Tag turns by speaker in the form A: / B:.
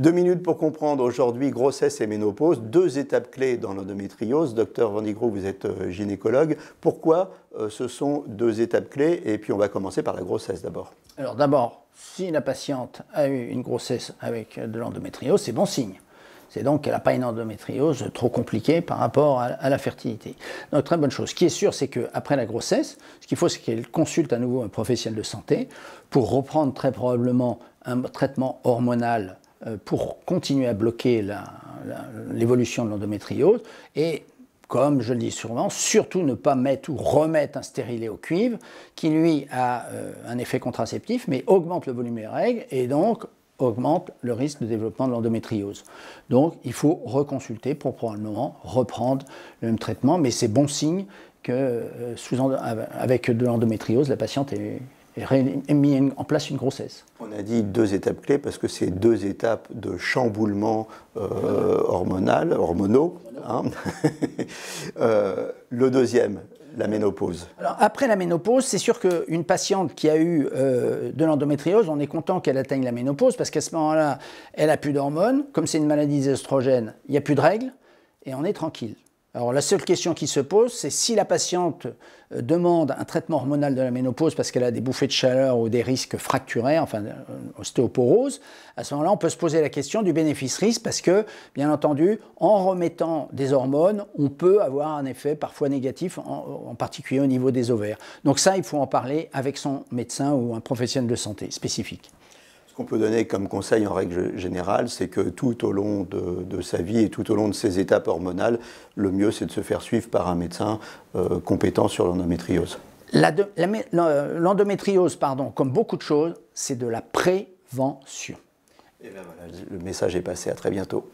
A: 2 minutes pour comprendre aujourd'hui grossesse et ménopause, 2 étapes clés dans l'endométriose. Docteur Van Digroe, vous êtes gynécologue. Pourquoi ce sont 2 étapes clés? Et puis on va commencer par la grossesse d'abord.
B: Alors d'abord, si la patiente a eu une grossesse avec de l'endométriose, c'est bon signe. C'est donc qu'elle n'a pas une endométriose trop compliquée par rapport à la fertilité. Donc très bonne chose. Ce qui est sûr, c'est qu'après la grossesse, ce qu'il faut, c'est qu'elle consulte à nouveau un professionnel de santé pour reprendre très probablement un traitement hormonal pour continuer à bloquer l'évolution de l'endométriose. Et comme je le dis souvent, surtout ne pas mettre ou remettre un stérilet au cuivre qui, lui, a un effet contraceptif, mais augmente le volume des règles et donc augmente le risque de développement de l'endométriose. Donc, il faut reconsulter pour probablement reprendre le même traitement, mais c'est bon signe que avec de l'endométriose, la patiente ait mis en place une grossesse.
A: On a dit 2 étapes clés parce que c'est 2 étapes de chamboulement hormonaux. Hein. Le deuxième, la ménopause.
B: Alors, après la ménopause, c'est sûr qu'une patiente qui a eu de l'endométriose, on est content qu'elle atteigne la ménopause parce qu'à ce moment-là, elle n'a plus d'hormones. Comme c'est une maladie des oestrogènes, il n'y a plus de règles et on est tranquille. Alors la seule question qui se pose, c'est si la patiente demande un traitement hormonal de la ménopause parce qu'elle a des bouffées de chaleur ou des risques fracturaires, enfin ostéoporose, à ce moment-là, on peut se poser la question du bénéfice-risque parce que, bien entendu, en remettant des hormones, on peut avoir un effet parfois négatif, en particulier au niveau des ovaires. Donc ça, il faut en parler avec son médecin ou un professionnel de santé spécifique.
A: Ce qu'on peut donner comme conseil en règle générale, c'est que tout au long de sa vie et tout au long de ses étapes hormonales, le mieux c'est de se faire suivre par un médecin compétent sur l'endométriose.
B: L'endométriose, comme beaucoup de choses, c'est de la prévention.
A: Et bien voilà, le message est passé, à très bientôt.